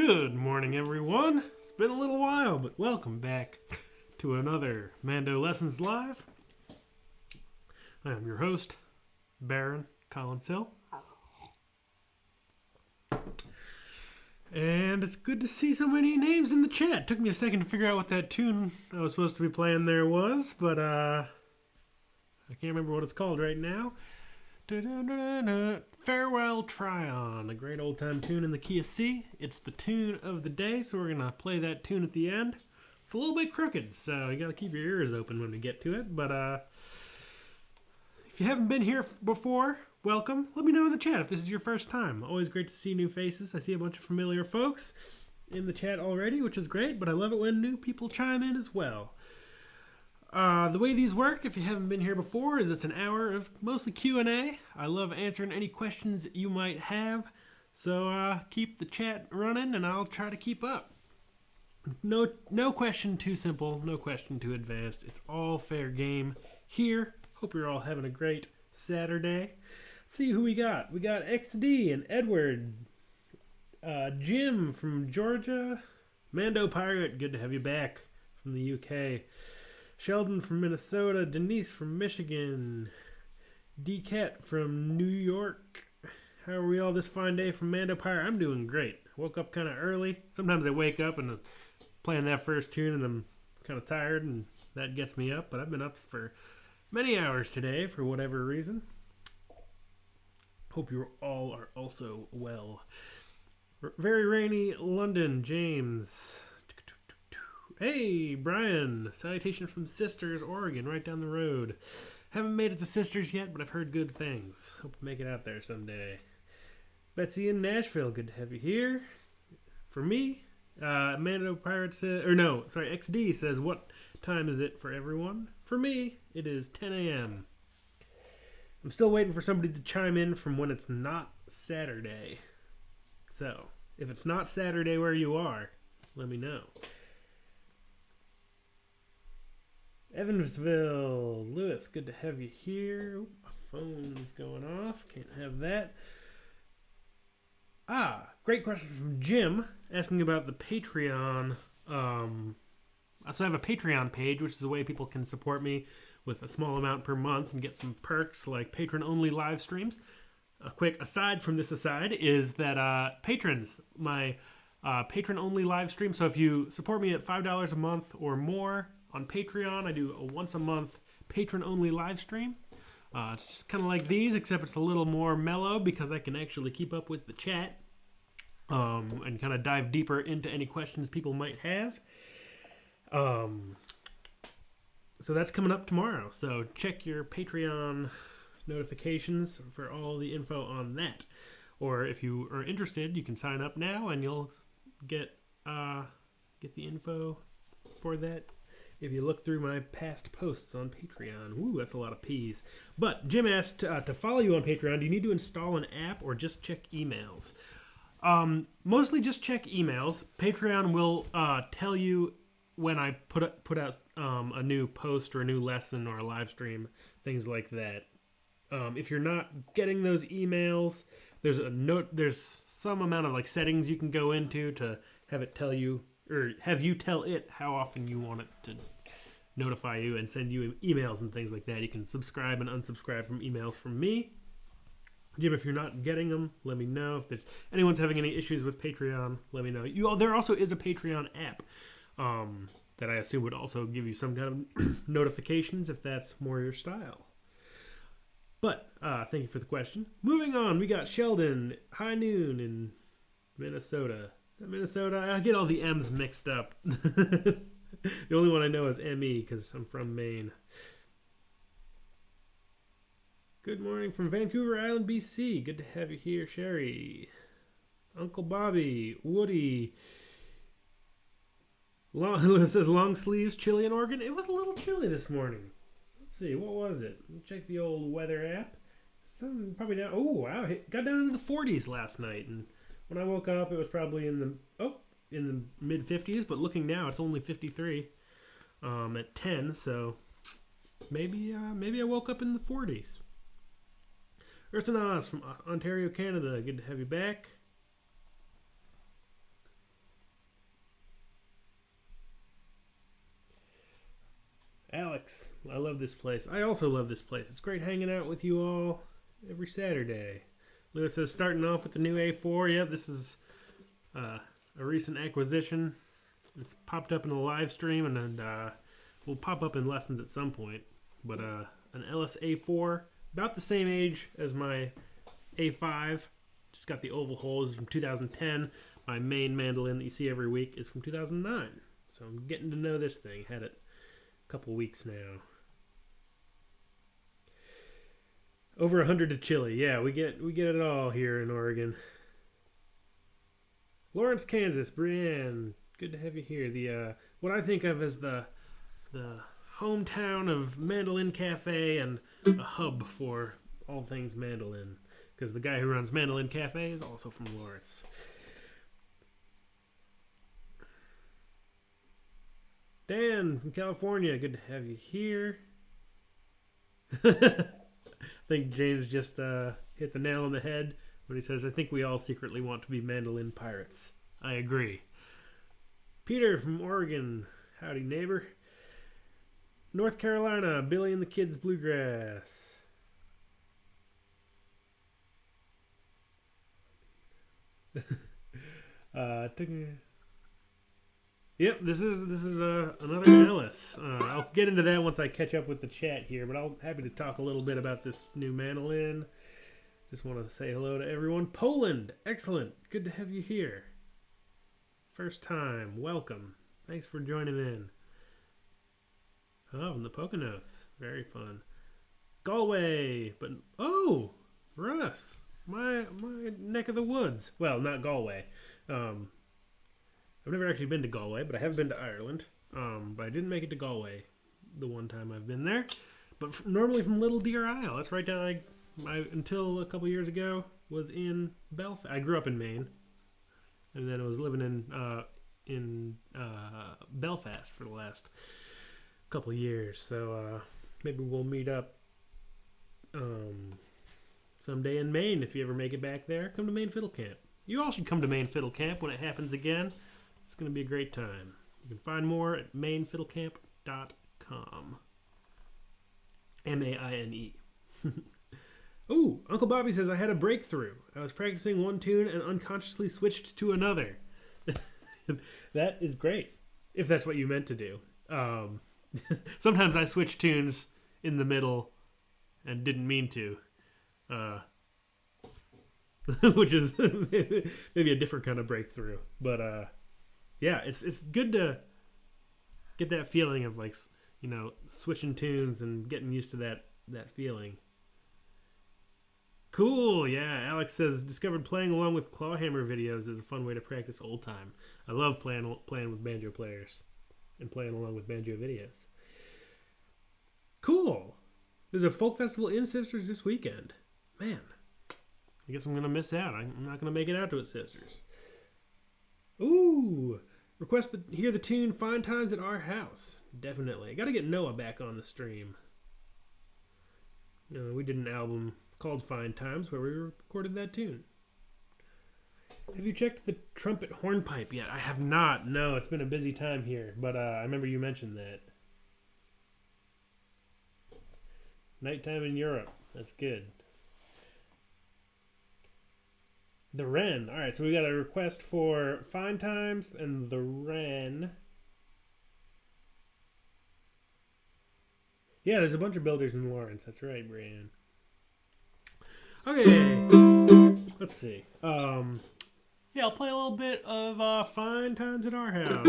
Good morning, everyone. It's been a little while, but welcome back to another MandoLessons Live. I am your host, Baron Collins Hill. And it's good to see so many names in the chat. Took me a second to figure out what that tune I was supposed to be playing there was, but I can't remember what it's called right now. Farewell Tryon, a great old time tune in the key of C. It's the tune of the day, so we're gonna play that tune at the end. It's a little bit crooked, so you gotta keep your ears open when we get to it. But if you haven't been here before, welcome. Let me know in the chat if this is your first time. Always great to see new faces. I see a bunch of familiar folks in the chat already, which is great, but I love it when new people chime in as well. The way these work, if you haven't been here before, is it's an hour of mostly Q&A. I love answering any questions you might have, so keep the chat running and I'll try to keep up. No question too simple, no question too advanced. It's all fair game here. Hope you're all having a great Saturday. Let's see who we got. We got XD and Edward, Jim from Georgia, Mando Pirate, good to have you back from the UK. Sheldon from Minnesota, Denise from Michigan, D-Cat from New York. How are we all this fine day from Mando Pirate? I'm doing great. Woke up kind of early. Sometimes I wake up and playing that first tune and I'm kind of tired and that gets me up. But I've been up for many hours today for whatever reason. Hope you all are also well. Very rainy London, James. Hey, Brian. Salutation from Sisters, Oregon, right down the road. Haven't made it to Sisters yet, but I've heard good things. Hope to make it out there someday. Betsy in Nashville, good to have you here. For me, Mando Pirate says, or no, sorry, XD says, what time is it for everyone? For me, it is 10 a.m. I'm still waiting for somebody to chime in from when it's not Saturday. So, if it's not Saturday where you are, let me know. Evansville, Lewis, good to have you here. Oop, my phone is going off. Can't have that. Great question from Jim asking about the Patreon. So I have a Patreon page, which is a way people can support me with a small amount per month and get some perks like patron-only live streams. A quick aside from this aside is that patrons, my patron-only live stream. So if you support me at $5 a month or more, on Patreon, I do a once-a-month patron-only live stream. It's just kind of like these, except it's a little more mellow because I can actually keep up with the chat and kind of dive deeper into any questions people might have. So that's coming up tomorrow. So check your Patreon notifications for all the info on that. Or if you are interested, you can sign up now and you'll get the info for that. If you look through my past posts on Patreon. Woo, that's a lot of P's. But Jim asked to follow you on Patreon, do you need to install an app or just check emails? Mostly just check emails. Patreon will tell you when I put out a new post or a new lesson or a live stream, things like that. If you're not getting those emails, there's some amount of like settings you can go into to have it tell you, or have you tell it how often you want it to notify you and send you emails and things like that. You can subscribe and unsubscribe from emails from me. Jim, if you're not getting them, let me know. If there's anyone's having any issues with Patreon, let me know. There also is a Patreon app that I assume would also give you some kind of notifications if that's more your style. But thank you for the question. Moving on, we got Sheldon, High Noon in Minnesota. Is that Minnesota? I get all the M's mixed up. The only one I know is ME because I'm from Maine. Good morning from Vancouver Island, BC. Good to have you here, Sherry. Uncle Bobby, Woody. It says long sleeves, chilly in Oregon. It was a little chilly this morning. Let's see, what was it? Let me check the old weather app. Probably down. Oh, wow. It got down into the 40s last night. And when I woke up, it was probably in the mid 50s, but looking now, it's only 53 at 10. So maybe I woke up in the 40s. Ursanas from Ontario, Canada. Good to have you back. Alex, I love this place. I also love this place. It's great hanging out with you all every Saturday. Lewis says, starting off with the new A4. Yep, this is a recent acquisition. It's popped up in a live stream and will pop up in lessons at some point. But an LS A4, about the same age as my A5. Just got the oval holes from 2010. My main mandolin that you see every week is from 2009. So I'm getting to know this thing. Had it a couple weeks now. Over 100 to Chile. Yeah, we get it all here in Oregon. Lawrence, Kansas. Brienne, good to have you here. The what I think of as the hometown of Mandolin Cafe and a hub for all things mandolin, because the guy who runs Mandolin Cafe is also from Lawrence. Dan from California, good to have you here. I think James just hit the nail on the head when he says, I think we all secretly want to be mandolin pirates. I agree. Peter from Oregon, howdy neighbor. North Carolina, Billy and the Kids Bluegrass. Yep, this is another Ellis. I'll get into that once I catch up with the chat here, but I'm happy to talk a little bit about this new mandolin. Just want to say hello to everyone. Poland, excellent. Good to have you here. First time, welcome. Thanks for joining in. Oh, from the Poconos. Very fun. Galway, but oh, Russ, my neck of the woods. Well, not Galway. I've never actually been to Galway, but I have been to Ireland. But I didn't make it to Galway the one time I've been there. But normally from Little Deer Isle. That's right down. I until a couple years ago was in Belfast. I grew up in Maine, and then I was living in Belfast for the last couple years. So maybe we'll meet up someday in Maine if you ever make it back there. Come to Maine Fiddle Camp. You all should come to Maine Fiddle Camp when it happens again. It's going to be a great time. You can find more at mainfiddlecamp.com. MAINE. Ooh, Uncle Bobby says, I had a breakthrough. I was practicing one tune and unconsciously switched to another. That is great, if that's what you meant to do. Sometimes I switch tunes in the middle and didn't mean to. Which is maybe a different kind of breakthrough. But yeah, it's good to get that feeling of, like, you know, switching tunes and getting used to that feeling. Cool, yeah. Alex says, discovered playing along with clawhammer videos is a fun way to practice old time. I love playing with banjo players and playing along with banjo videos. Cool. There's a folk festival in Sisters this weekend. Man, I guess I'm going to miss out. I'm not going to make it out to it, Sisters. Ooh, request to hear the tune Fine Times at Our House. Definitely. I got to get Noah back on the stream. We did an album called Fine Times where we recorded that tune. Have you checked the trumpet hornpipe yet? I have not. No, it's been a busy time here, but I remember you mentioned that. Nighttime in Europe. That's good. The Wren. All right, so we got a request for Fine Times and The Wren. Yeah, there's a bunch of builders in Lawrence. That's right, Brian. Okay, let's see. Yeah, I'll play a little bit of Fine Times at Our House.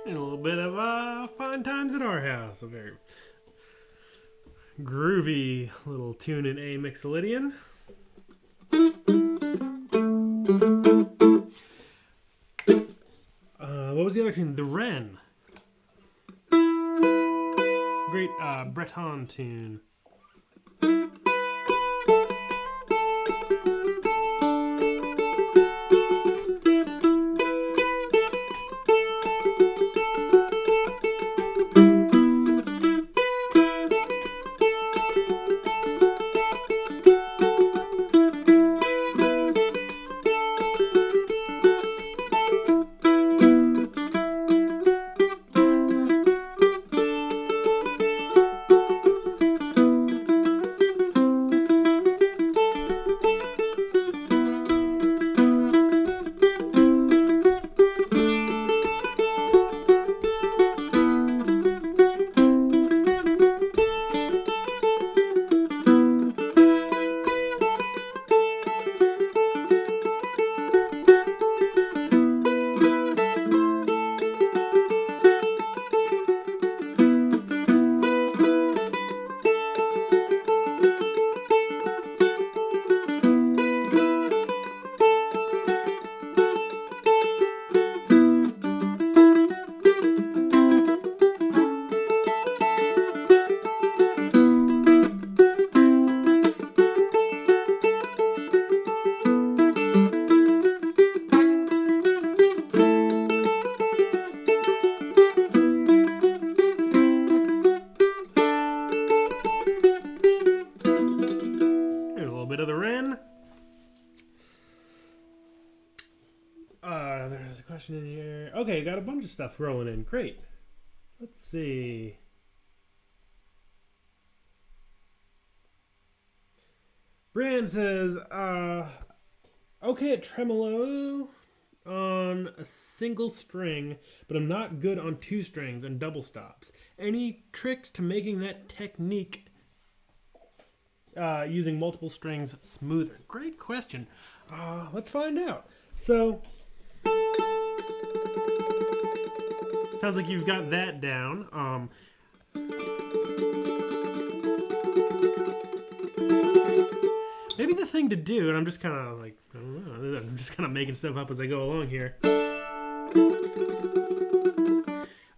And a little bit of Fine Times at Our House. A very groovy little tune in A Mixolydian. What was the other tune? The Wren. Great Breton tune. There's a question in here. Okay, got a bunch of stuff rolling in. Great. Let's see. Brian says, okay at tremolo on a single string, but I'm not good on two strings and double stops. Any tricks to making that technique using multiple strings smoother? Great question. Let's find out. So, sounds like you've got that down. Maybe the thing to do, and I'm just kind of like, I don't know, I'm just kind of making stuff up as I go along here.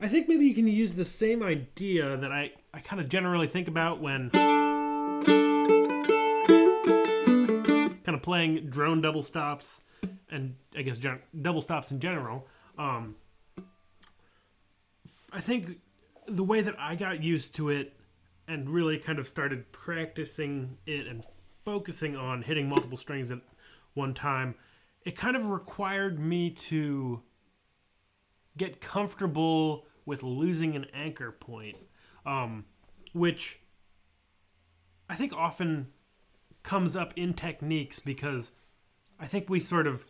I think maybe you can use the same idea that I kind of generally think about when kind of playing drone double stops, and I guess double stops in general. I think the way that I got used to it and really kind of started practicing it and focusing on hitting multiple strings at one time, it kind of required me to get comfortable with losing an anchor point, which I think often comes up in techniques because I think we sort of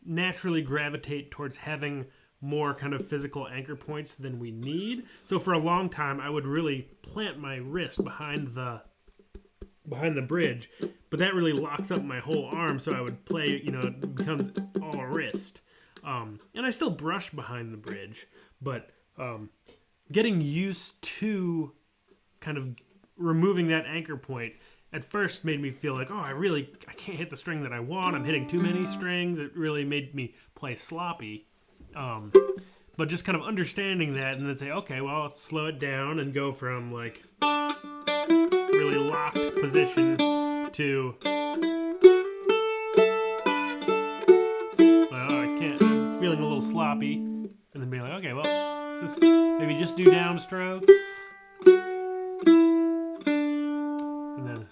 naturally gravitate towards having more kind of physical anchor points than we need. So for a long time, I would really plant my wrist behind the bridge, but that really locks up my whole arm, so I would play, it becomes all wrist. And I still brush behind the bridge, but getting used to kind of removing that anchor point at first made me feel like, I can't hit the string that I want. I'm hitting too many strings. It really made me play sloppy. But just kind of understanding that and then say, okay, well, let's slow it down and go from like really locked position to, I can't, I'm feeling a little sloppy, and then be like, okay, well, let's just maybe just do downstrokes, and then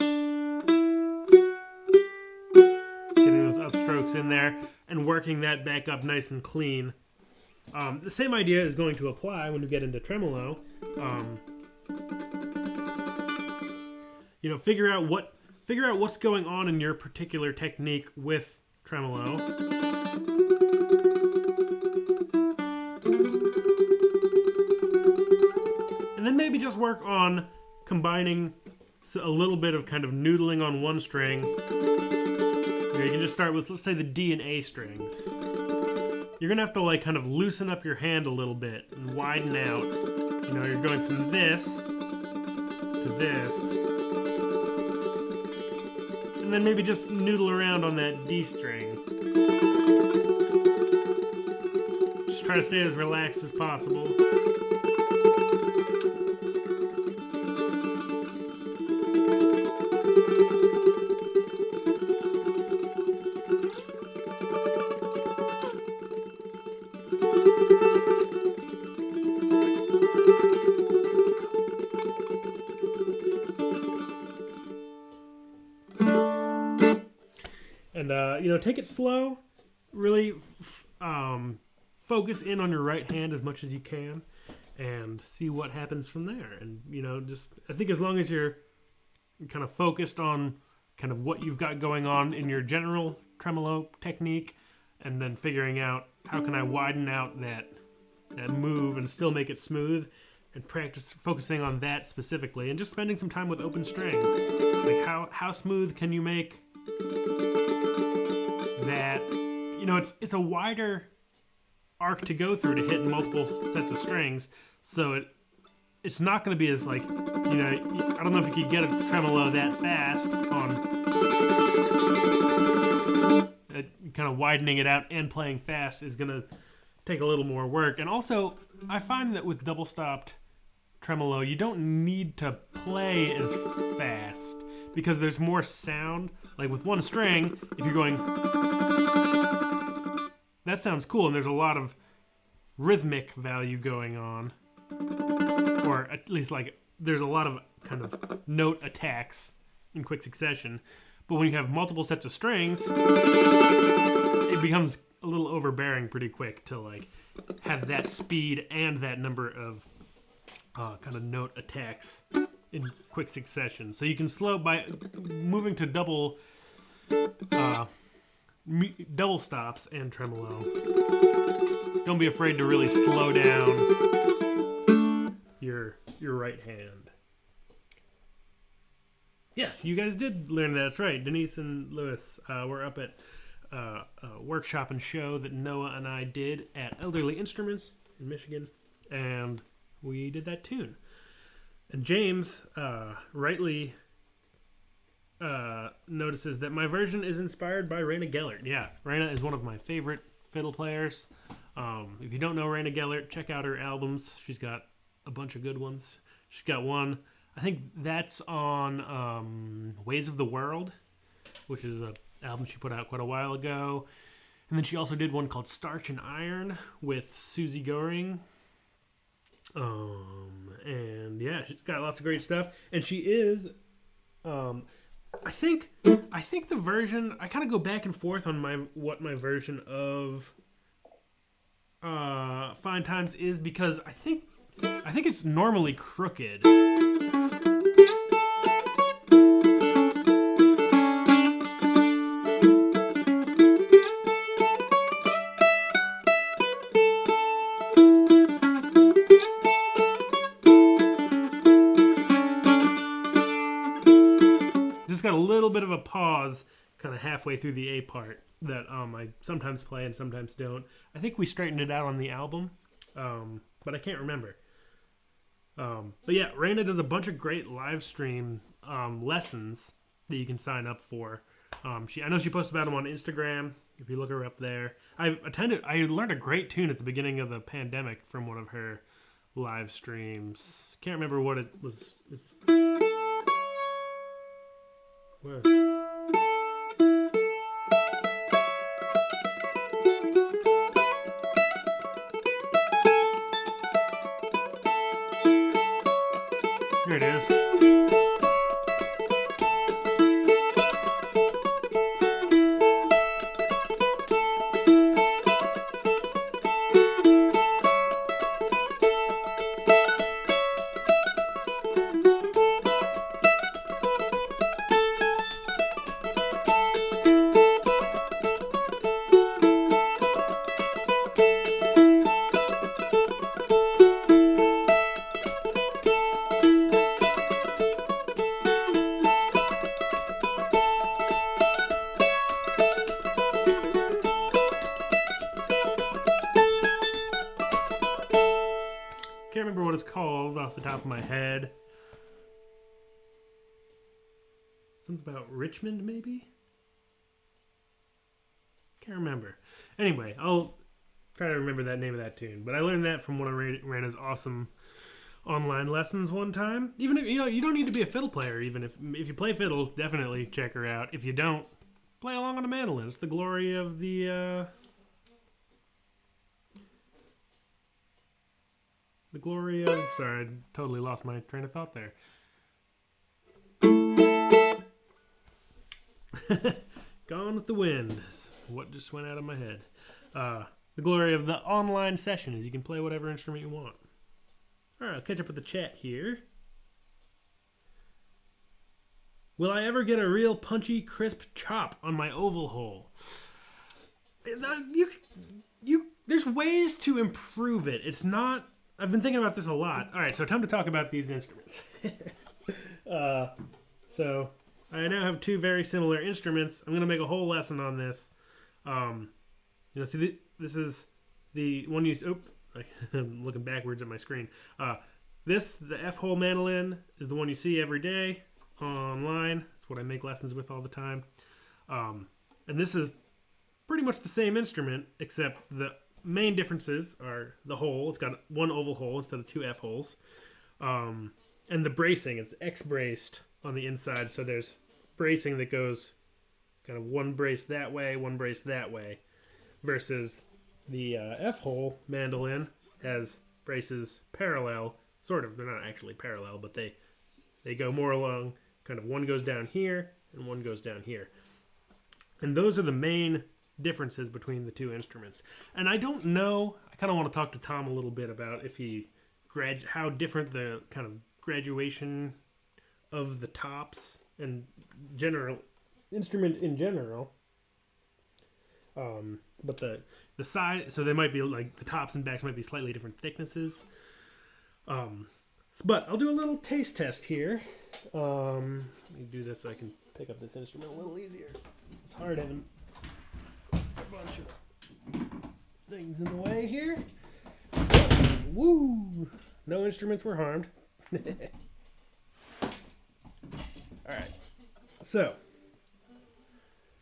getting those upstrokes in there and working that back up nice and clean. The same idea is going to apply when you get into tremolo. Figure out what's going on in your particular technique with tremolo. And then maybe just work on combining a little bit of kind of noodling on one string. You can just start with, let's say, the D and A strings. you're gonna have to like kind of loosen up your hand a little bit and widen out. You know, you're going from this to this. And then maybe just noodle around on that D string. Just try to stay as relaxed as possible. And, you know, take it slow. Really focus in on your right hand as much as you can and see what happens from there. And, you know, just, I think as long as you're kind of focused on kind of what you've got going on in your general tremolo technique and then figuring out how can I widen out that move and still make it smooth, and practice focusing on that specifically and just spending some time with open strings. Like how smooth can you make that? You know, it's a wider arc to go through to hit multiple sets of strings, so it's not going to be as like, you know, I don't know if you could get a tremolo that fast on kind of widening it out and playing fast is going to take a little more work. And also, I find that with double stopped tremolo, you don't need to play as fast because there's more sound. Like with one string, if you're going, that sounds cool, and there's a lot of rhythmic value going on, or at least like there's a lot of kind of note attacks in quick succession. But when you have multiple sets of strings, it becomes a little overbearing pretty quick to like have that speed and that number of kind of note attacks in quick succession. So you can slow by moving to double stops and tremolo. Don't be afraid to really slow down your right hand. Yes, you guys did learn that. That's right. Denise and Lewis were up at a workshop and show that Noah and I did at Elderly Instruments in Michigan, and we did that tune. And James rightly notices that my version is inspired by Raina Gellert. Yeah, Raina is one of my favorite fiddle players. If you don't know Raina Gellert, check out her albums. She's got a bunch of good ones. She's got one, I think that's on Ways of the World, which is an album she put out quite a while ago. And then she also did one called Starch and Iron with Susie Goring. And yeah, she's got lots of great stuff. And she is, I think the version, I kind of go back and forth on what my version of Fine Times is, because I think it's normally crooked. Just got a little bit of a pause kind of halfway through the A part that I sometimes play and sometimes don't. I think we straightened it out on the album, but I can't remember. But yeah, Raina does a bunch of great live stream lessons that you can sign up for. I know she posts about them on Instagram. If you look her up there, I learned a great tune at the beginning of the pandemic from one of her live streams. Can't remember what it was. Where? Here it is. Can't remember what it's called off the top of my head. Something about Richmond, maybe? Can't remember. Anyway, I'll try to remember that name of that tune. But I learned that from one of Rana's awesome online lessons one time. Even if you don't need to be a fiddle player. Even if you play fiddle, definitely check her out. If you don't, play along on a mandolin. It's the glory of the glory of. Sorry, I totally lost my train of thought there. Gone with the wind. What just went out of my head? The glory of the online session is you can play whatever instrument you want. Alright, I'll catch up with the chat here. Will I ever get a real punchy, crisp chop on my oval hole? There's ways to improve it. It's not... I've been thinking about this a lot. Alright, so time to talk about these instruments. So, I now have two very similar instruments. I'm going to make a whole lesson on this. See, this is the one you... I'm looking backwards at my screen. The F-hole mandolin is the one you see every day online. It's what I make lessons with all the time. And this is pretty much the same instrument, except the main differences are the hole. It's got one oval hole instead of two F-holes. And the bracing is X-braced on the inside, so there's bracing that goes kind of one brace that way, one brace that way, versus the F-hole mandolin has braces parallel, sort of. They're not actually parallel, but they go more along, kind of one goes down here and one goes down here. And those are the main differences between the two instruments. And I don't know, I kind of want to talk to Tom a little bit about if how different the kind of graduation of the tops and instrument in general. But the size, so they might be like the tops and backs might be slightly different thicknesses. But I'll do a little taste test here. Let me do this so I can pick up this instrument a little easier. It's hard having a bunch of things in the way here. Woo! No instruments were harmed. Alright. So,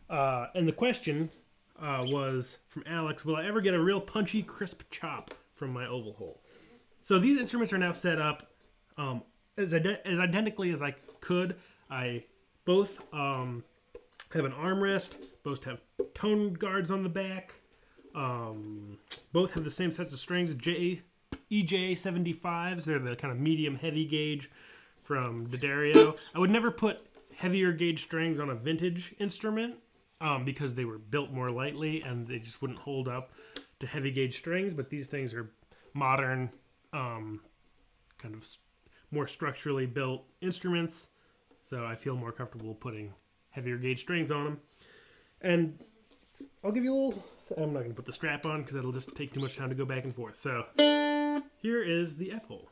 and the question was from Alex, will I ever get a real punchy, crisp chop from my oval hole? So these instruments are now set up as identically as I could. I both have an armrest, both have tone guards on the back, both have the same sets of strings, EJ75s. They're the kind of medium heavy gauge from D'Addario. I would never put heavier gauge strings on a vintage instrument because they were built more lightly and they just wouldn't hold up to heavy gauge strings, but these things are modern, kind of more structurally built instruments, so I feel more comfortable putting heavier gauge strings on them. And I'll give you a little... I'm not going to put the strap on because it'll just take too much time to go back and forth. So here is the F-hole.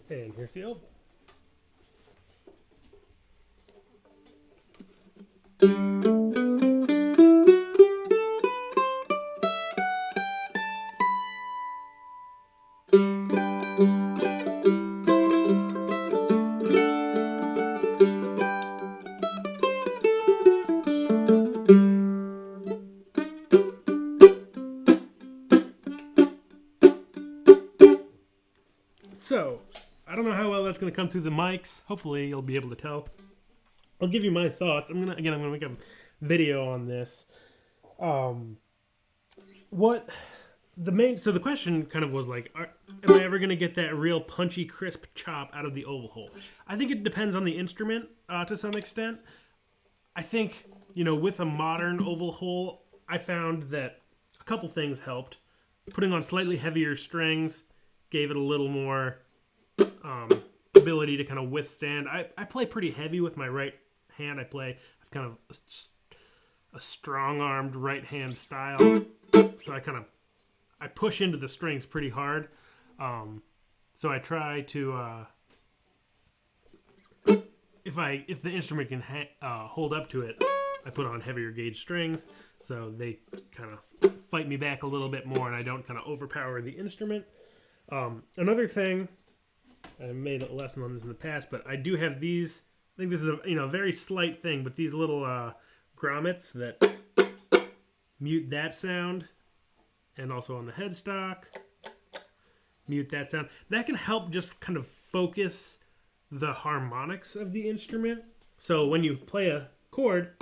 And here's the oval. So, I don't know how well that's going to come through the mics. Hopefully you'll be able to tell. I'll give you my thoughts. I'm going to make a video on this. So the question kind of was like, am I ever going to get that real punchy, crisp chop out of the oval hole? I think it depends on the instrument to some extent. I think, with a modern oval hole, I found that a couple things helped. Putting on slightly heavier strings gave it a little more ability to kind of withstand. I play pretty heavy with my right hand. a strong-armed right-hand style. So I push into the strings pretty hard. So I try to if the instrument can hold up to it, I put on heavier gauge strings, so they kind of fight me back a little bit more, and I don't kind of overpower the instrument. Another thing, I made a lesson on this in the past, but I do have these. I think this is a very slight thing, but these little grommets that mute that sound, and also on the headstock, mute that sound. That can help just kind of focus the harmonics of the instrument. So when you play a chord,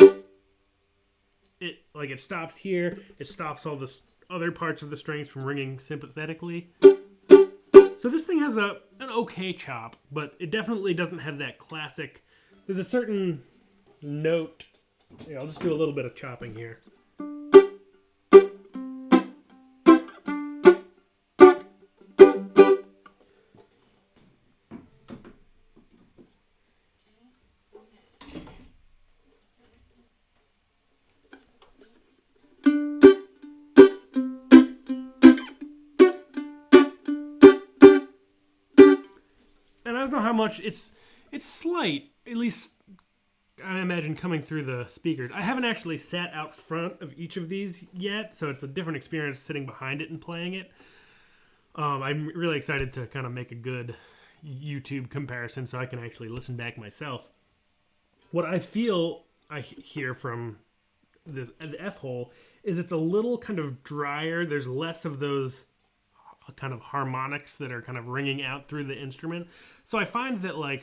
it stops here. It stops all the other parts of the strings from ringing sympathetically. So this thing has an okay chop, but it definitely doesn't have that classic. There's a certain note. Yeah, I'll just do a little bit of chopping here. And I don't know how much it's slight, at least I imagine coming through the speakers. I haven't actually sat out front of each of these yet, so it's a different experience sitting behind it and playing it. I'm really excited to kind of make a good YouTube comparison so I can actually listen back myself. What I hear from the F-hole is it's a little kind of drier. There's less of those kind of harmonics that are kind of ringing out through the instrument. So I find that, like,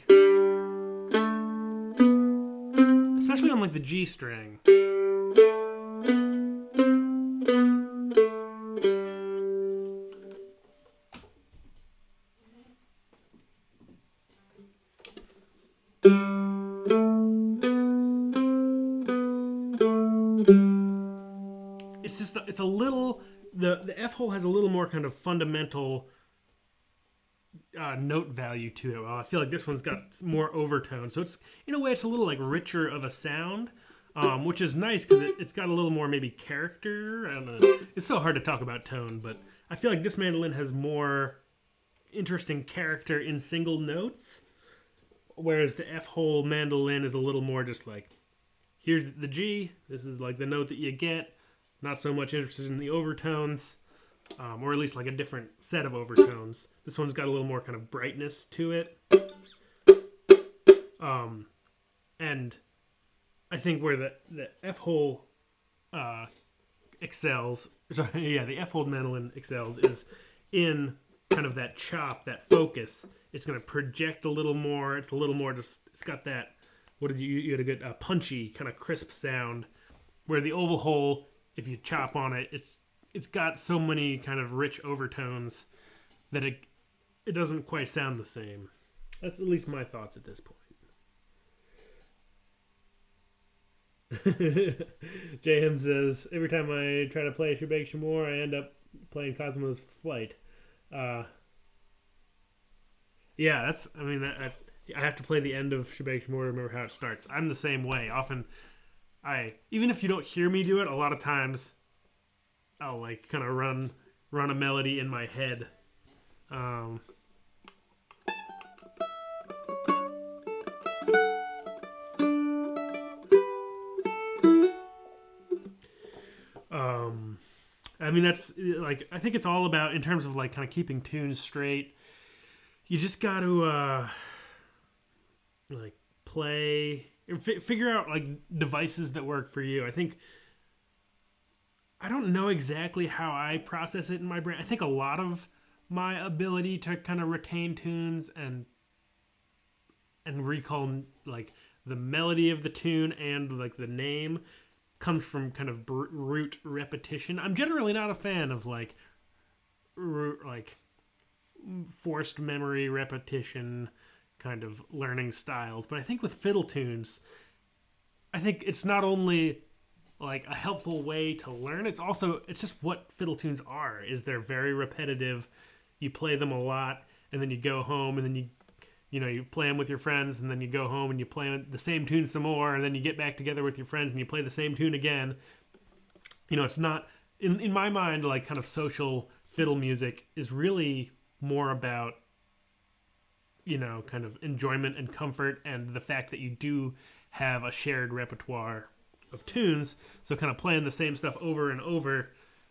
especially on like the G string, it's a little, the F hole has a little more kind of fundamental note value to it. Well, I feel like this one's got more overtone, so it's, in a way, it's a little like richer of a sound, which is nice because it's got a little more maybe character. I don't know. It's so hard to talk about tone, but I feel like this mandolin has more interesting character in single notes, whereas the F hole mandolin is a little more just like, here's the G, this is like the note that you get, not so much interested in the overtones. Or at least like a different set of overtones. This one's got a little more kind of brightness to it. And I think where the F-hole excels, the F-hole mandolin excels is in kind of that chop, that focus. It's going to project a little more. It's a little more just, it's got that, you had a good punchy, kind of crisp sound. Where the oval hole, if you chop on it, it's got so many kind of rich overtones that it doesn't quite sound the same. That's at least my thoughts at this point. JM says, every time I try to play Shebake Shemore, I end up playing Cosmo's Flight. Yeah, I have to play the end of Shebake Shemore to remember how it starts. I'm the same way. Often, even if you don't hear me do it, a lot of times I'll like kind of run a melody in my head. That's like, I think it's all about, in terms of like kind of keeping tunes straight, you just got to like play, figure out like devices that work for you. I don't know exactly how I process it in my brain. I think a lot of my ability to kind of retain tunes and recall like the melody of the tune and like the name comes from kind of root repetition. I'm generally not a fan of like forced memory repetition kind of learning styles, but I think with fiddle tunes, I think it's not only like a helpful way to learn, it's just what fiddle tunes are. Is they're very repetitive. You play them a lot, and then you go home, and then you know, you play them with your friends, and then you go home and you play the same tune some more, and then you get back together with your friends and you play the same tune again. You know, it's not, in my mind, like kind of social fiddle music is really more about, you know, kind of enjoyment and comfort and the fact that you do have a shared repertoire of tunes. So kind of playing the same stuff over and over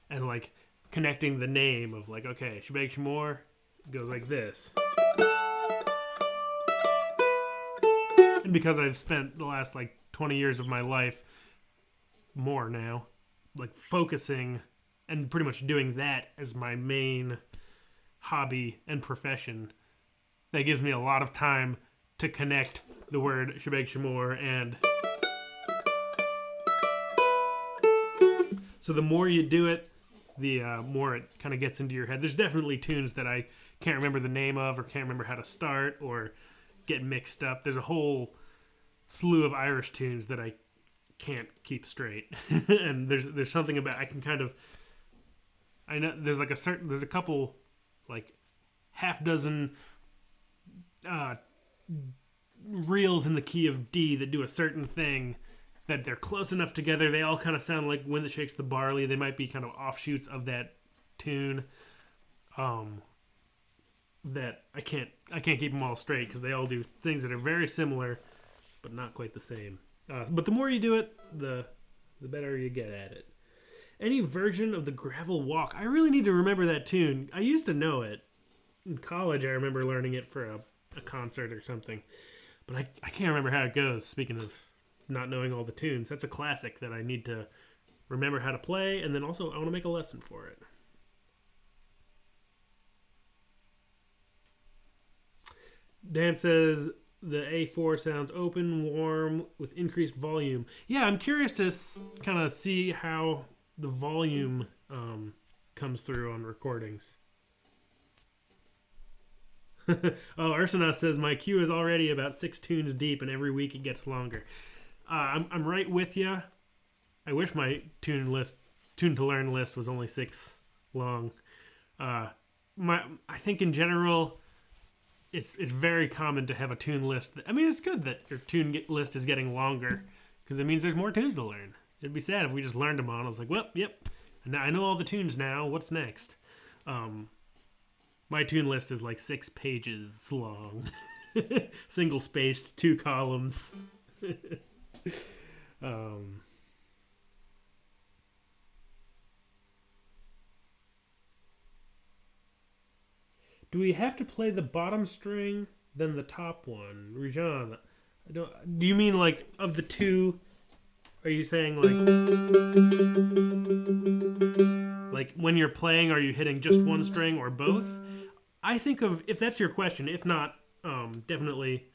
and like connecting the name of like, okay, Shebang Shmore goes like this. And because I've spent the last like 20 years of my life, more now, like focusing and pretty much doing that as my main hobby and profession, that gives me a lot of time to connect the word Shebang Shmore. And so the more you do it, the more it kind of gets into your head. There's definitely tunes that I can't remember the name of or can't remember how to start or get mixed up. There's a whole slew of Irish tunes that I can't keep straight. And there's something about, I can kind of, I know there's like there's a couple like half dozen reels in the key of D that do a certain thing, that they're close enough together. They all kind of sound like Wind That Shakes the Barley. They might be kind of offshoots of that tune. That I can't keep them all straight because they all do things that are very similar, but not quite the same. But the more you do it, the better you get at it. Any version of the Gravel Walk. I really need to remember that tune. I used to know it. In college, I remember learning it for a concert or something. But I can't remember how it goes, speaking of not knowing all the tunes. That's a classic that I need to remember how to play, and then also I want to make a lesson for it. Dan says the A4 sounds open, warm, with increased volume. Yeah, I'm curious to kind of see how the volume comes through on recordings. Oh, Ursina says, my queue is already about 6 tunes deep, and every week it gets longer. I'm right with you. I wish my tune to learn list was only 6 long. I think in general, it's very common to have a tune list. I mean, it's good that your tune list is getting longer because it means there's more tunes to learn. It'd be sad if we just learned them all. I was like, well, yep, I know all the tunes now. What's next? My tune list is like 6 pages long. Single spaced, 2 columns. Do we have to play the bottom string, then the top one? Rajan, do you mean like of the 2? Are you saying like when you're playing, are you hitting just one string or both? I think of, if that's your question, if not, definitely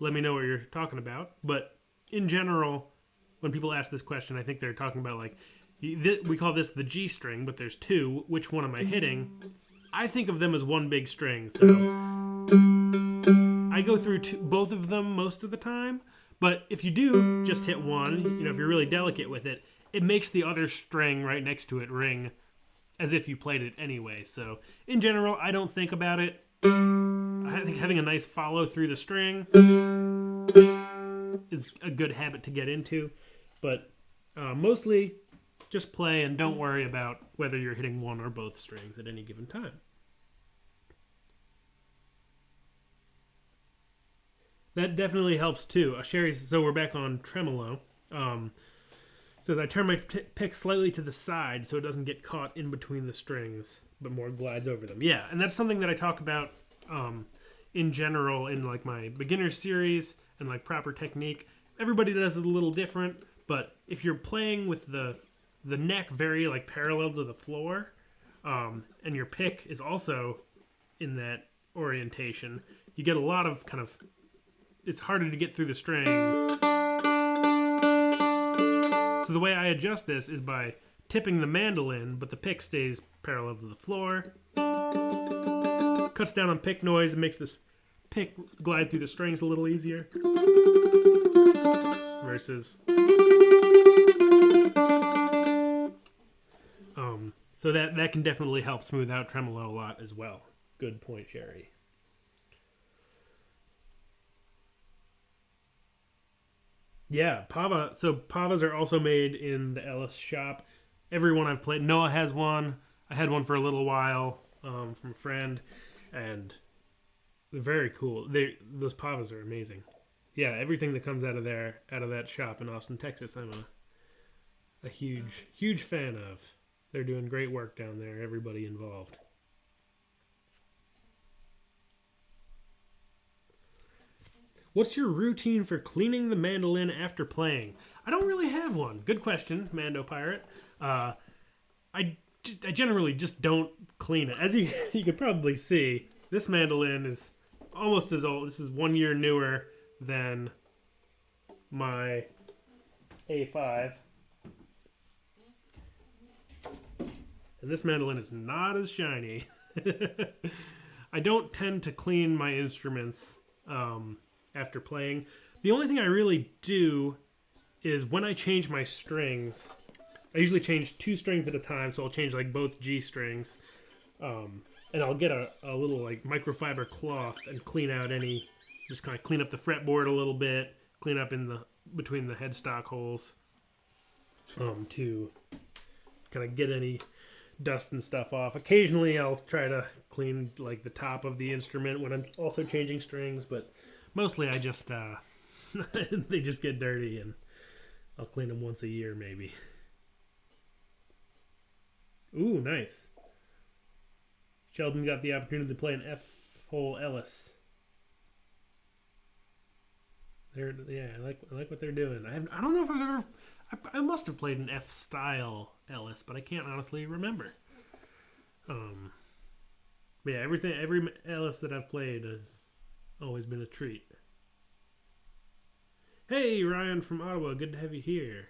let me know what you're talking about. But in general, when people ask this question, I think they're talking about like, we call this the G string, but there's 2. Which one am I hitting? I think of them as one big string, so I go through both of them most of the time. But if you do just hit one, you know, if you're really delicate with it, it makes the other string right next to it ring as if you played it anyway. So in general, I don't think about it. I think having a nice follow through the string is a good habit to get into. But mostly just play and don't worry about whether you're hitting one or both strings at any given time. That definitely helps too. Sherry, so we're back on Tremolo. Says I turn my pick slightly to the side so it doesn't get caught in between the strings, but more glides over them. Yeah, and that's something that I talk about in general in like my beginner series and like proper technique. Everybody does it a little different, but if you're playing with the neck very like parallel to the floor, and your pick is also in that orientation, you get a lot of kind of, it's harder to get through the strings. So the way I adjust this is by tipping the mandolin, but the pick stays parallel to the floor. Cuts down on pick noise and makes this pick glide through the strings a little easier. Versus... so that can definitely help smooth out tremolo a lot as well. Good point, Sherry. Yeah, Pava. So Pavas are also made in the Ellis shop. Everyone I've played, Noah has one. I had one for a little while from a friend, and they're very cool. Those Pavas are amazing. Yeah, everything that comes out of there, out of that shop in Austin, Texas, I'm a huge fan of. They're doing great work down there. Everybody involved. What's your routine for cleaning the mandolin after playing? I don't really have one. Good question, Mando Pirate. I generally just don't clean it. As you could probably see, this mandolin is almost as old. This is 1 year newer than my A5. And this mandolin is not as shiny. I don't tend to clean my instruments after playing. The only thing I really do is when I change my strings, I usually change 2 strings at a time, so I'll change like both G strings. And I'll get a little like microfiber cloth and clean out just kind of clean up the fretboard a little bit, clean up between the headstock holes to kind of get any dust and stuff off. Occasionally I'll try to clean like the top of the instrument when I'm also changing strings, but mostly I just they just get dirty and I'll clean them once a year maybe. Ooh, nice. Sheldon got the opportunity to play an F-hole Ellis. Yeah, I like what they're doing. I don't know if I've ever. I must have played an F-style Ellis, but I can't honestly remember. But yeah, every Ellis that I've played has always been a treat. Hey, Ryan from Ottawa, good to have you here.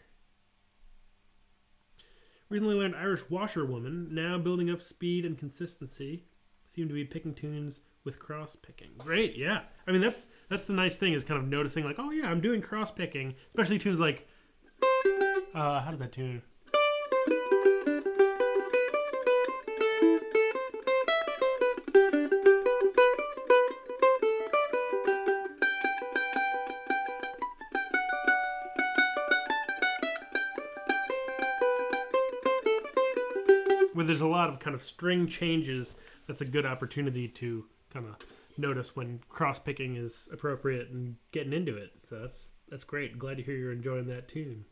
Recently learned Irish washerwoman, now building up speed and consistency. Seem to be picking tunes with cross picking. Great, yeah. I mean, that's the nice thing is kind of noticing like, oh yeah, I'm doing cross picking, especially tunes like, how does that tune? Where there's a lot of kind of string changes, that's a good opportunity to kind of notice when cross picking is appropriate and getting into it. So that's great. Glad to hear you're enjoying that tune.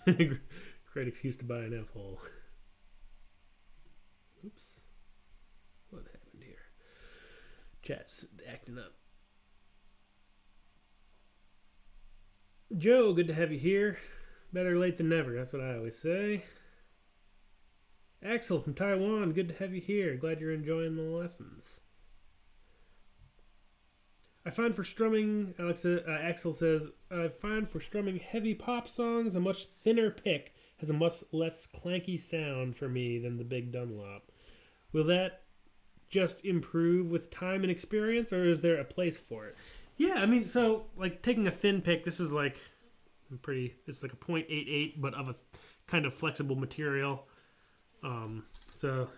Great excuse to buy an F-hole. Oops. What happened here? Chat's acting up. Joe, good to have you here. Better late than never, that's what I always say. Axel from Taiwan, good to have you here. Glad you're enjoying the lessons. I find for strumming, Axel says, I find for strumming heavy pop songs, a much thinner pick has a much less clanky sound for me than the big Dunlop. Will that just improve with time and experience, or is there a place for it? Yeah, I mean, so, like, taking a thin pick, this is like it's like a .88, but of a kind of flexible material. So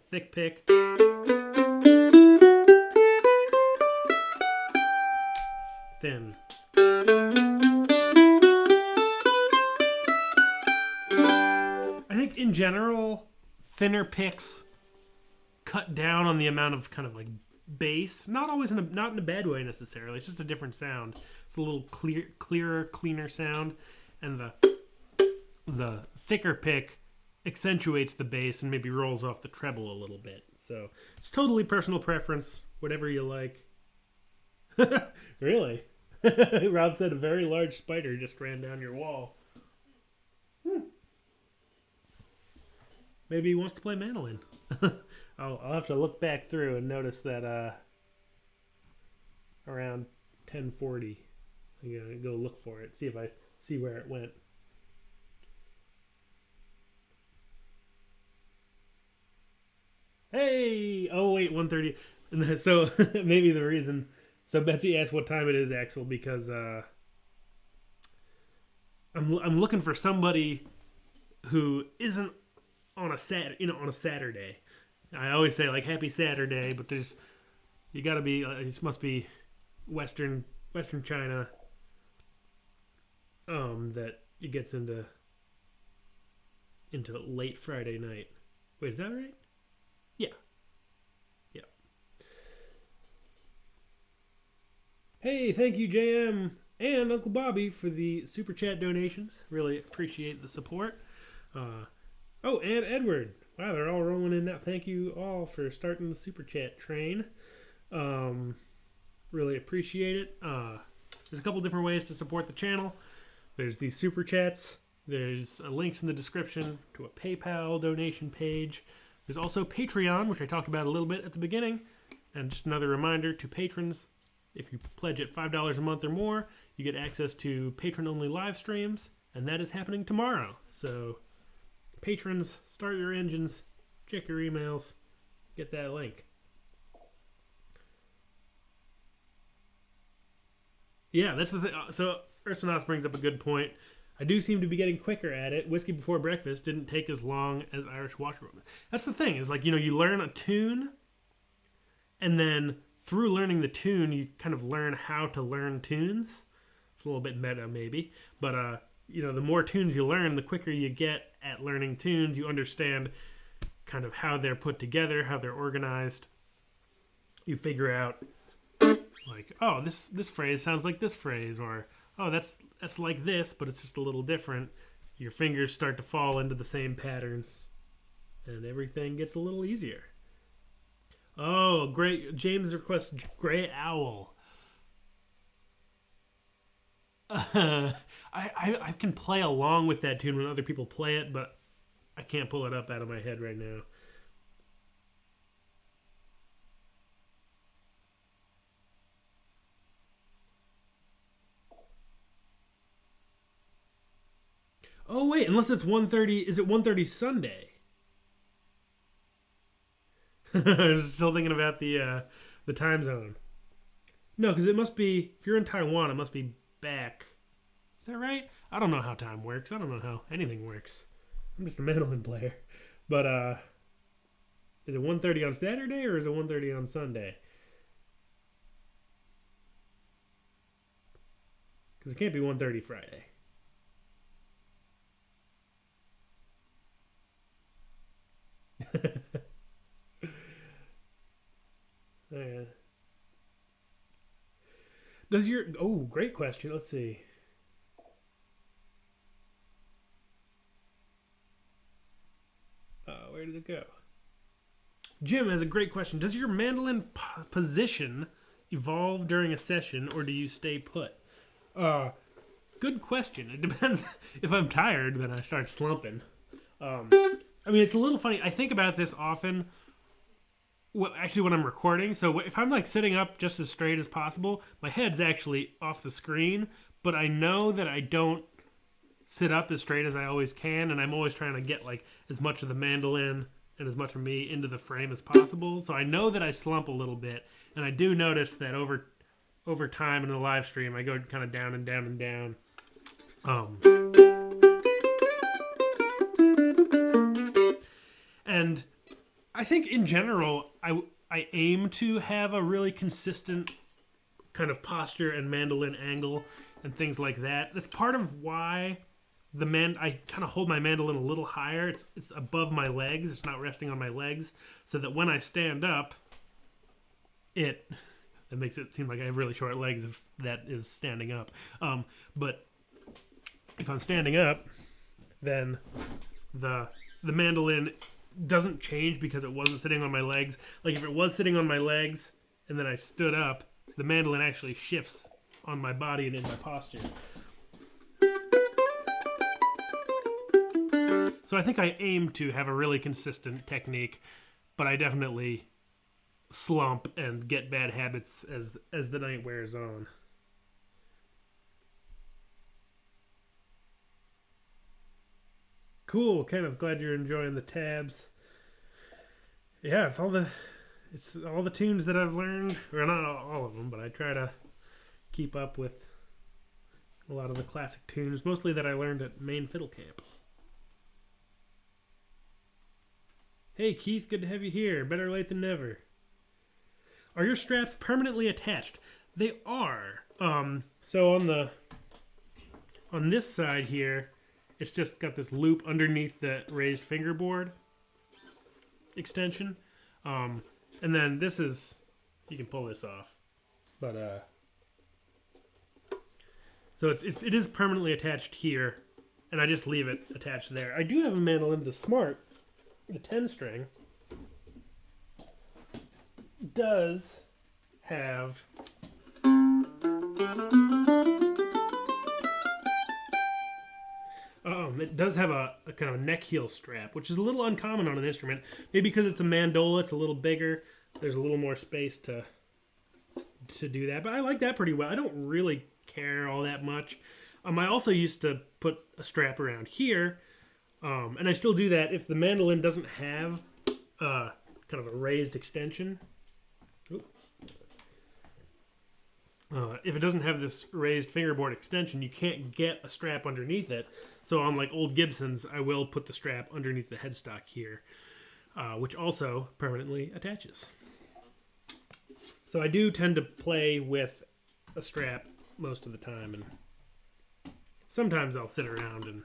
thick pick. Thin. I think in general, thinner picks cut down on the amount of kind of like bass. Not always not in a bad way necessarily. It's just a different sound. It's a little clearer, cleaner sound, and the thicker pick accentuates the bass and maybe rolls off the treble a little bit. So it's totally personal preference. Whatever you like. Really? Rob said a very large spider just ran down your wall. Maybe he wants to play mandolin. I'll have to look back through and notice that around 10:40, I'm gonna go look for it, see if I see where it went. Hey! Oh wait, 1:30. So maybe the reason. So Betsy asked what time it is, Axel, because I'm looking for somebody who isn't on a on a Saturday. I always say like Happy Saturday, but you got to be. This must be Western China. That it gets into late Friday night. Wait, is that right? Yeah. Yeah. Hey, thank you, JM and Uncle Bobby, for the super chat donations. Really appreciate the support. Oh, and Edward. Wow, they're all rolling in now. Thank you all for starting the super chat train. Really appreciate it. There's a couple different ways to support the channel. There's these super chats. There's links in the description to a PayPal donation page. There's also Patreon, which I talked about a little bit at the beginning. And just another reminder to patrons, if you pledge at $5 a month or more, you get access to patron-only live streams, and that is happening tomorrow. So, patrons, start your engines, check your emails, get that link. Yeah, that's the thing. So, Ursanos brings up a good point. I do seem to be getting quicker at it. Whiskey Before Breakfast didn't take as long as Irish Washerwoman. That's the thing, is like, you learn a tune, and then through learning the tune, you kind of learn how to learn tunes. It's a little bit meta, maybe. But, the more tunes you learn, the quicker you get at learning tunes. You understand kind of how they're put together, how they're organized. You figure out, like, oh, this phrase sounds like this phrase, or oh, that's like this, but it's just a little different. Your fingers start to fall into the same patterns, and everything gets a little easier. Oh, great. James requests Gray Owl. I can play along with that tune when other people play it, but I can't pull it up out of my head right now. Oh wait, unless it's 1:30, is it 1:30 Sunday? I was still thinking about the time zone. No, because it must be, if you're in Taiwan, it must be back. Is that right? I don't know how time works. I don't know how anything works. I'm just a mandolin player. But is it 1:30 on Saturday or is it 1:30 on Sunday? Because it can't be 1:30 Friday. Yeah. Does your great question. Let's see. Where did it go? Jim has a great question. Does your mandolin position evolve during a session, or do you stay put? Good question. It depends. If I'm tired, then I start slumping. I mean, it's a little funny. I think about this often. Actually, when I'm recording, so if I'm like sitting up just as straight as possible, my head's actually off the screen, but I know that I don't sit up as straight as I always can, and I'm always trying to get like as much of the mandolin and as much of me into the frame as possible. So I know that I slump a little bit, and I do notice that over time in the live stream, I go kind of down and down and down. And I think in general, I aim to have a really consistent kind of posture and mandolin angle and things like that. That's part of why I kind of hold my mandolin a little higher. It's above my legs. It's not resting on my legs, so that when I stand up, it makes it seem like I have really short legs if that is standing up. But if I'm standing up, then the mandolin doesn't change because it wasn't sitting on my legs. Like if it was sitting on my legs and then I stood up, the mandolin actually shifts on my body and in my posture. So I think I aim to have a really consistent technique, but I definitely slump and get bad habits as the night wears on. Cool, Kenneth. Glad you're enjoying the tabs. Yeah, it's all the tunes that I've learned, or not all of them, but I try to keep up with a lot of the classic tunes, mostly that I learned at Maine Fiddle Camp. Hey Keith, good to have you here. Better late than never. Are your straps permanently attached? They are. So on this side here, it's just got this loop underneath the raised fingerboard extension. And then this is, you can pull this off. But so it is permanently attached here, and I just leave it attached there. I do have a mandolin, the Smart, the 10-string, does have it does have a kind of a neck heel strap, which is a little uncommon on an instrument. Maybe because it's a mandola, it's a little bigger. There's a little more space to do that. But I like that pretty well. I don't really care all that much. I also used to put a strap around here, and I still do that if the mandolin doesn't have kind of a raised extension. If it doesn't have this raised fingerboard extension, you can't get a strap underneath it. So on like old Gibsons, I will put the strap underneath the headstock here, which also permanently attaches. So I do tend to play with a strap most of the time, and sometimes I'll sit around and...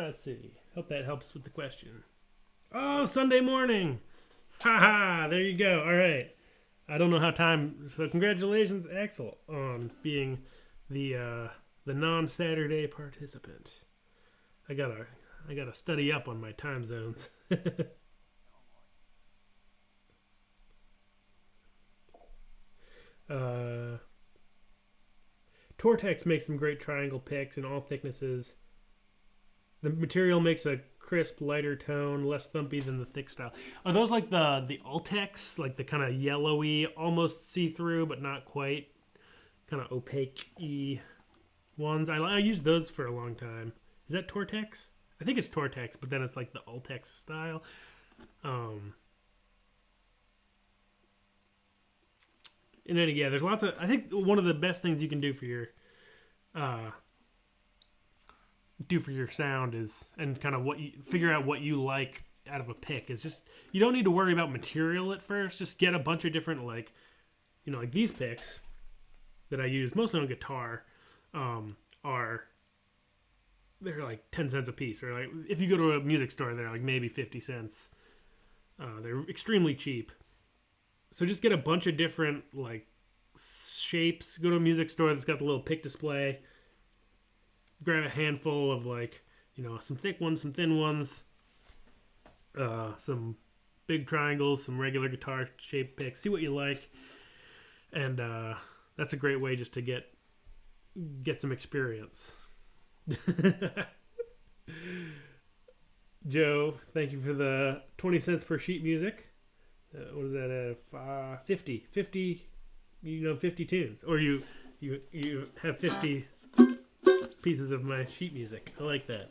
Let's see. Hope that helps with the question. Oh, Sunday morning! Haha, there you go. All right. I don't know how time... So congratulations, Axel, on being the non-Saturday participant. I gotta study up on my time zones. Tortex makes some great triangle picks in all thicknesses. The material makes a crisp, lighter tone, less thumpy than the thick style. Are those like the Ultex, like the kind of yellowy, almost see-through, but not quite, kind of opaque-y ones? I used those for a long time. Is that Tortex? I think it's Tortex, but then it's like the Ultex style. And then, yeah, there's lots of... I think one of the best things you can do for your... sound is, and kind of figure out what you like out of a pick, is just, you don't need to worry about material at first. Just get a bunch of different, like, you know, like these picks that I use mostly on guitar, they're like 10 cents a piece, or like if you go to a music store, they're like maybe 50 cents. They're extremely cheap. So just get a bunch of different like shapes. Go to a music store that's got the little pick display. Grab a handful of, like, you know, some thick ones, some thin ones, some big triangles, some regular guitar shaped picks. See what you like, and that's a great way just to get some experience. Joe, thank you for the 20 cents per sheet music. What is that? 50, you know, 50 tunes, or you have 50 pieces of my sheet music. I like that.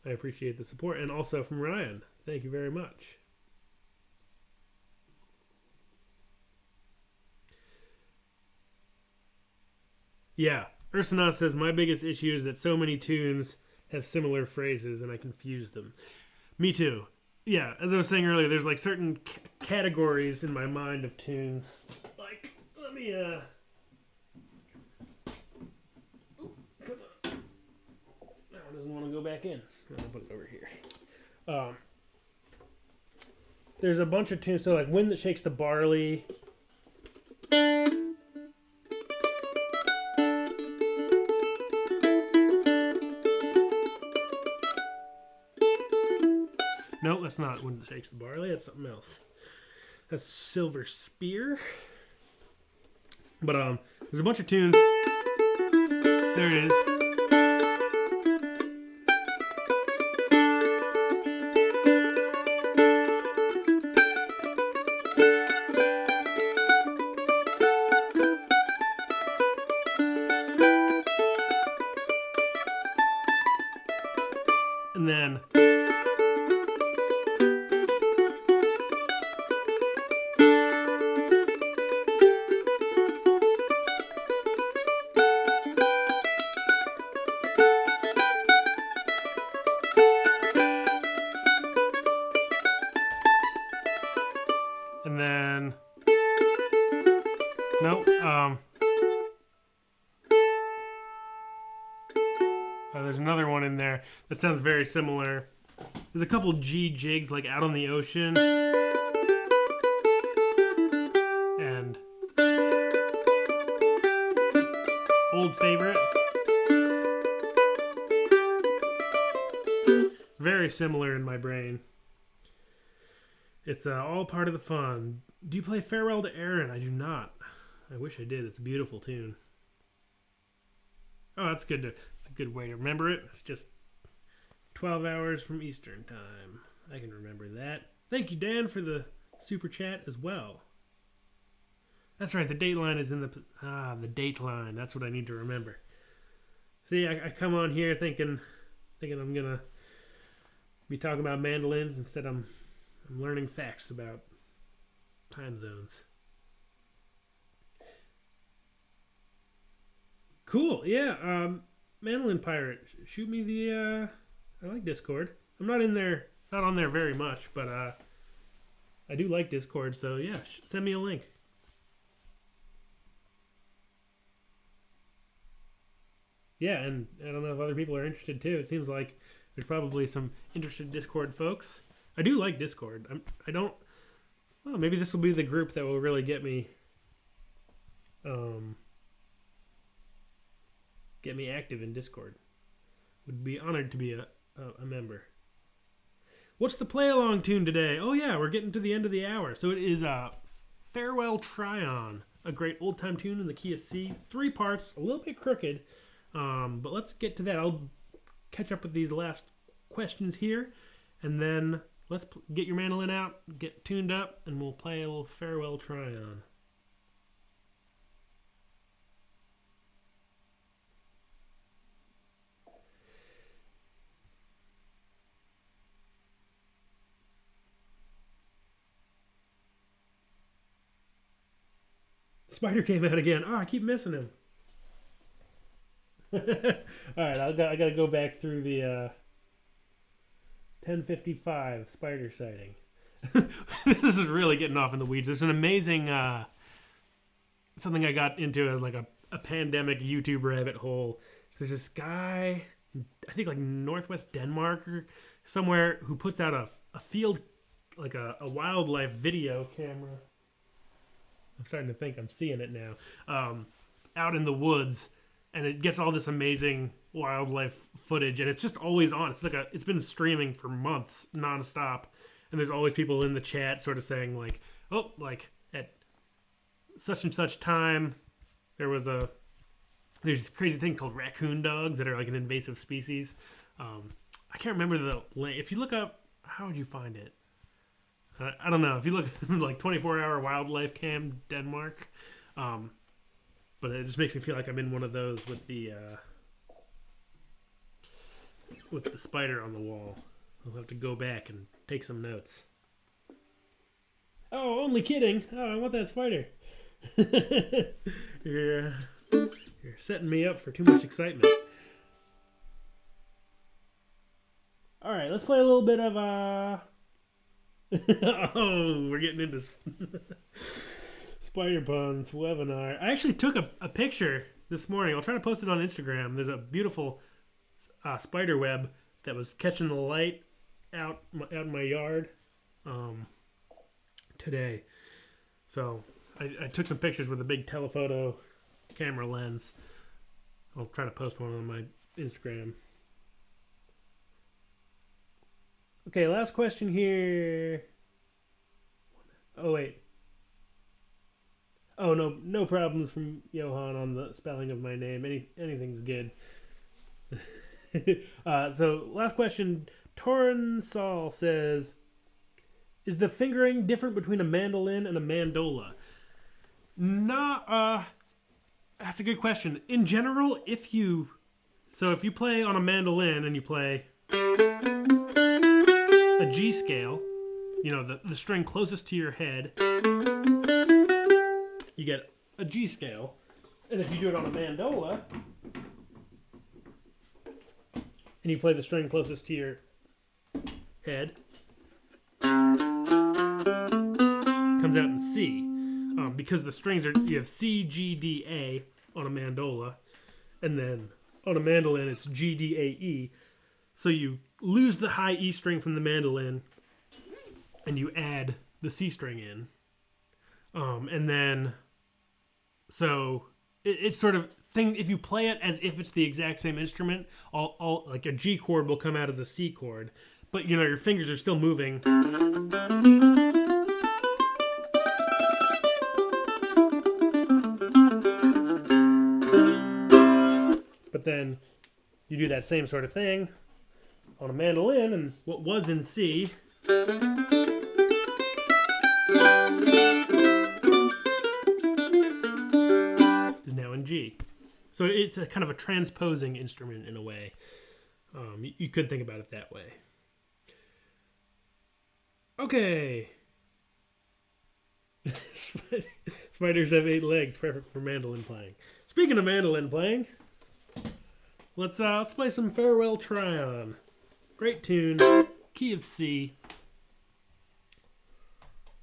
I appreciate the support, and also from Ryan. Thank you very much. Yeah, Ursina says, my biggest issue is that so many tunes have similar phrases and I confuse them. Me too. Yeah, as I was saying earlier, there's like certain categories in my mind of tunes. Like, let me doesn't want to go back in. I'll put it over here. There's a bunch of tunes. So like Wind That Shakes the Barley. No, that's not Wind That Shakes the Barley. That's something else. That's Silver Spear. But there's a bunch of tunes. There it is. then no, there's another one in there that sounds very similar. There's a couple G jigs like Out on the Ocean and Old Favorite. Very similar in my brain. It's all part of the fun. Do you play Farewell to Aaron? I do not. I wish I did. It's a beautiful tune. Oh, that's good. It's a good way to remember it. It's just 12 hours from Eastern time. I can remember that. Thank you, Dan, for the super chat as well. That's right. The date line is in the date line. That's what I need to remember. See, I come on here thinking I'm gonna be talking about mandolins. Instead, I'm learning facts about time zones. Cool. Yeah. Mandolin Pirate. Shoot me the. I like Discord. I'm not in there. Not on there very much, but I do like Discord. So yeah, send me a link. Yeah, and I don't know if other people are interested too. It seems like there's probably some interested Discord folks. I do like Discord. I don't. Well, maybe this will be the group that will really get me active in Discord. Would be honored to be a member. What's the play along tune today? Oh yeah, we're getting to the end of the hour. So it is Farewell Tryon, a great old time tune in the key of C. 3 parts, a little bit crooked, but let's get to that. I'll catch up with these last questions here, and then let's get your mandolin out, get tuned up, and we'll play a little Farewell Tryon. Spider came out again. Oh, I keep missing him. All right, I gotta go back through the 1055 spider sighting. This is really getting off in the weeds. There's an amazing something I got into as like a pandemic YouTube rabbit hole. So there's this guy, I think like Northwest Denmark or somewhere, who puts out a field, like a wildlife video camera. I'm starting to think I'm seeing it now. Out in the woods, and it gets all this amazing wildlife footage, and it's just always on. It's been streaming for months nonstop, and there's always people in the chat sort of saying like, oh, like at such and such time there's this crazy thing called raccoon dogs that are like an invasive species. I can't remember the link. If you look up, how would you find it? I don't know. If you look like 24-hour wildlife cam Denmark, but it just makes me feel like I'm in one of those with the spider on the wall. I'll have to go back and take some notes. Oh, only kidding. Oh, I want that spider. You're setting me up for too much excitement. All right, let's play a little bit of oh, we're getting into Spider Puns webinar. I actually took a picture this morning. I'll try to post it on Instagram. There's a beautiful spider web that was catching the light out in my yard today. So I took some pictures with a big telephoto camera lens. I'll try to post one on my Instagram. Okay, last question here. Oh, wait. Oh, no problems from Johan on the spelling of my name. Anything's good. So, last question. Torren Saul says, is the fingering different between a mandolin and a mandola? That's a good question. In general, if you play on a mandolin and you play... G scale, you know, the string closest to your head, you get a G scale. And if you do it on a mandola, and you play the string closest to your head, comes out in C. Because the strings are, you have C, G, D, A on a mandola, and then on a mandolin it's G, D, A, E. So you lose the high E string from the mandolin, and you add the C string in. And then, so it's sort of thing, if you play it as if it's the exact same instrument, all like a G chord will come out as a C chord, but you know, your fingers are still moving. But then you do that same sort of thing on a mandolin, and what was in C is now in G. So it's a kind of a transposing instrument in a way. You could think about it that way. Okay. Spiders have 8 legs, perfect for mandolin playing. Speaking of mandolin playing, let's play some Farewell Tryon. Great tune, key of C.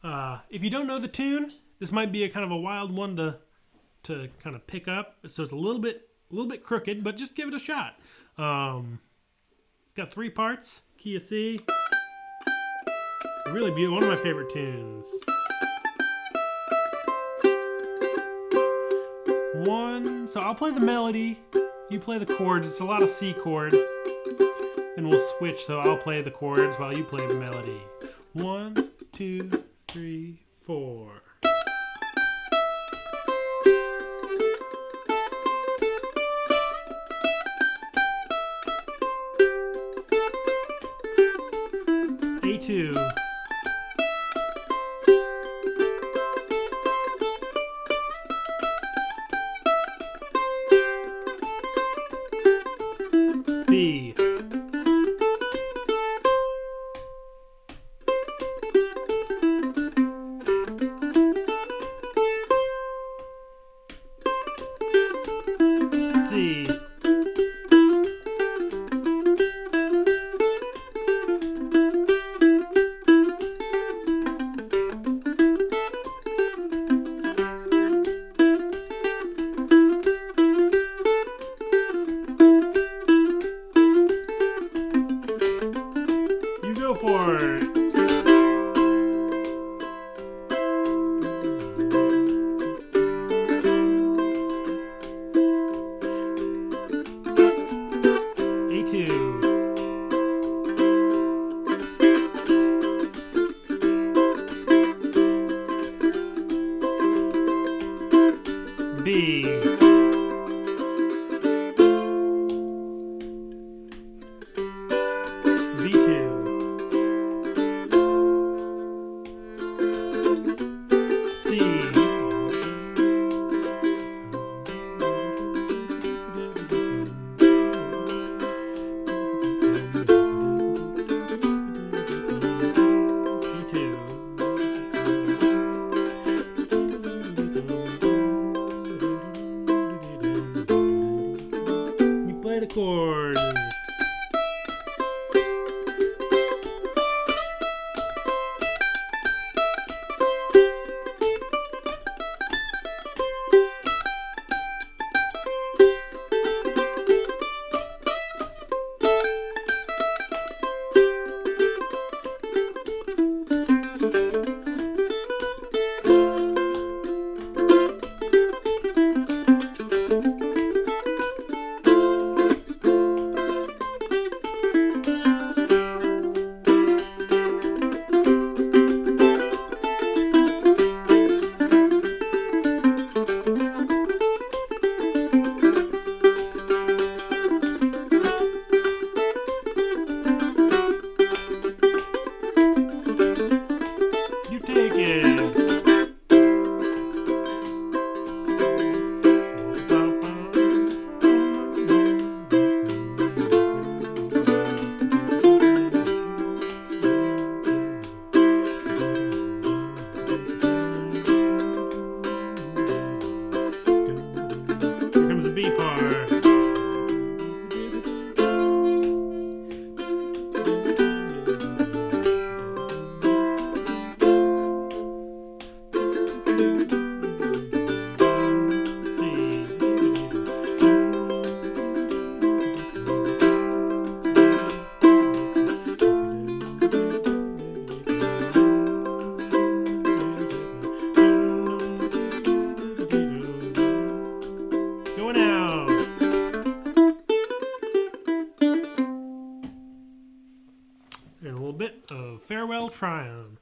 If you don't know the tune, this might be a kind of a wild one to kind of pick up. So it's a little bit crooked, but just give it a shot. It's got 3 parts, key of C. Really beautiful, one of my favorite tunes. 1, so I'll play the melody, you play the chords. It's a lot of C chord. Then we'll switch, so I'll play the chords while you play the melody. 1, 2, 3, 4. A2. B. C. You go for it. A2. B. B2. Farewell Tryon.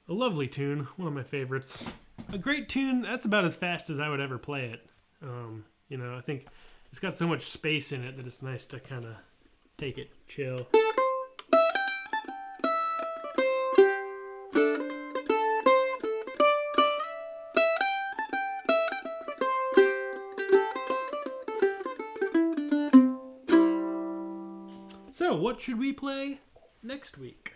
A lovely tune, one of my favorites. A great tune, that's about as fast as I would ever play it. You know, I think it's got so much space in it that it's nice to kind of take it chill. So, what should we play next week?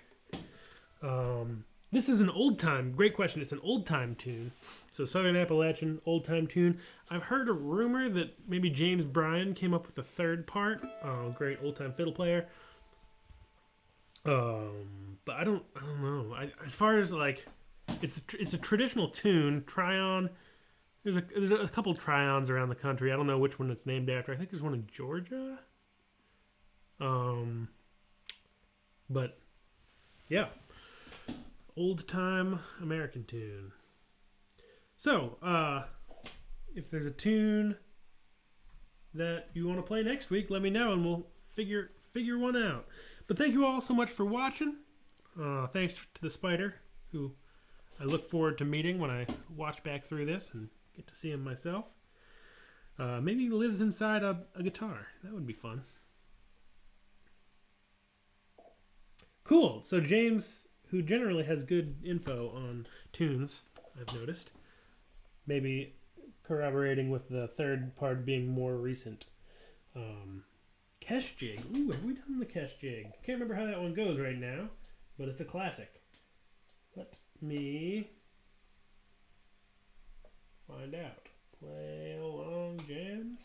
This is an old time, great question. It's an old time tune. So Southern Appalachian old time tune. I've heard a rumor that maybe James Bryan came up with a third part. Great old time fiddle player. But I don't know. As far as like, it's a traditional tune. Tryon. There's a couple Tryons around the country. I don't know which one it's named after. I think there's one in Georgia. But yeah. Old time American tune. So, if there's a tune that you want to play next week, let me know and we'll figure one out. But thank you all so much for watching. Thanks to the spider, who I look forward to meeting when I watch back through this and get to see him myself. Maybe he lives inside a guitar. That would be fun. Cool. So James, who generally has good info on tunes, I've noticed. Maybe corroborating with the third part being more recent. Kesh Jig. Ooh, have we done the Kesh Jig? Can't remember how that one goes right now, but it's a classic. Let me find out. Play along, jams.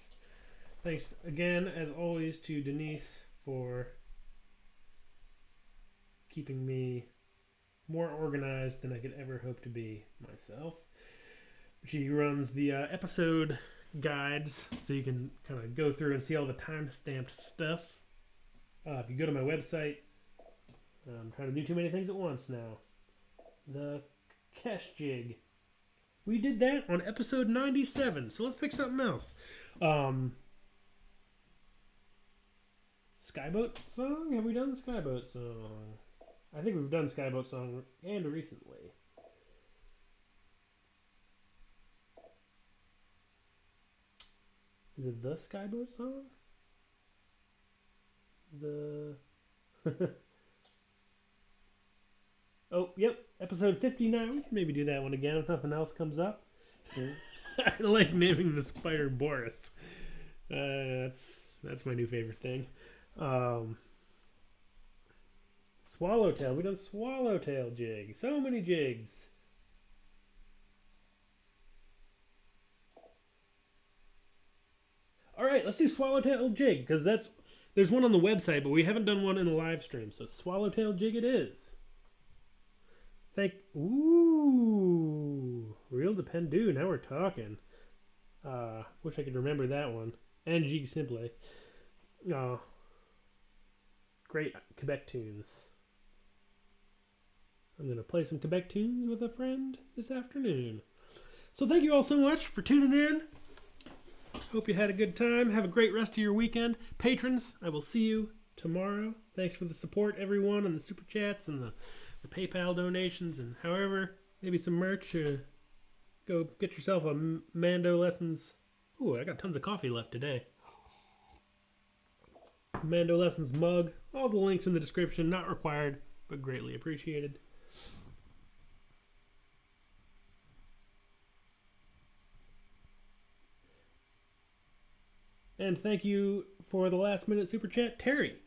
Thanks again, as always, to Denise for keeping me more organized than I could ever hope to be myself. She runs the episode guides, so you can kind of go through and see all the time-stamped stuff. If you go to my website, I'm trying to do too many things at once now. The Kesh Jig. We did that on episode 97, so let's pick something else. Skyboat song? Have we done the Skyboat song? I think we've done Skyboat song and recently. Is it the Skyboat song? The... Oh, yep. Episode 59. We can maybe do that one again if nothing else comes up. I like naming the spider Boris. That's my new favorite thing. Swallowtail. We done Swallowtail jig. So many jigs. All right, let's do Swallowtail jig because there's one on the website, but we haven't done one in the live stream. So Swallowtail jig it is. Ooh, Real Dependu. Now we're talking. Wish I could remember that one. And Jig Simple. Great Quebec tunes. I'm going to play some Quebec tunes with a friend this afternoon. So thank you all so much for tuning in. Hope you had a good time. Have a great rest of your weekend. Patrons, I will see you tomorrow. Thanks for the support, everyone, and the super chats and the PayPal donations and however, maybe some merch. Go get yourself a MandoLessons. Ooh, I got tons of coffee left today. MandoLessons mug. All the links in the description. Not required, but greatly appreciated. And thank you for the last minute super chat, Terry.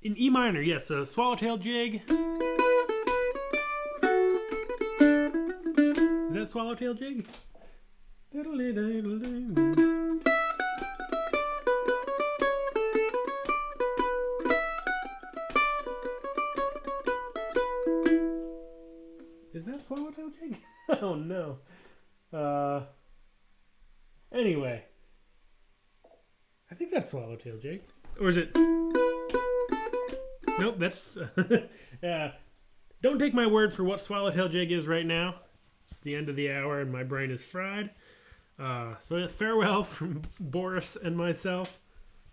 In E minor, yes, a Swallowtail jig. Is that Swallowtail jig? Is that Swallowtail jig? Oh no. Anyway. I think that's Swallowtail jig. Or is it? Nope, that's... don't take my word for what Swallowtail jig is right now. It's the end of the hour and my brain is fried. So farewell from Boris and myself.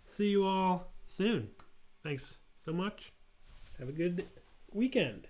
See you all soon. Thanks so much. Have a good weekend.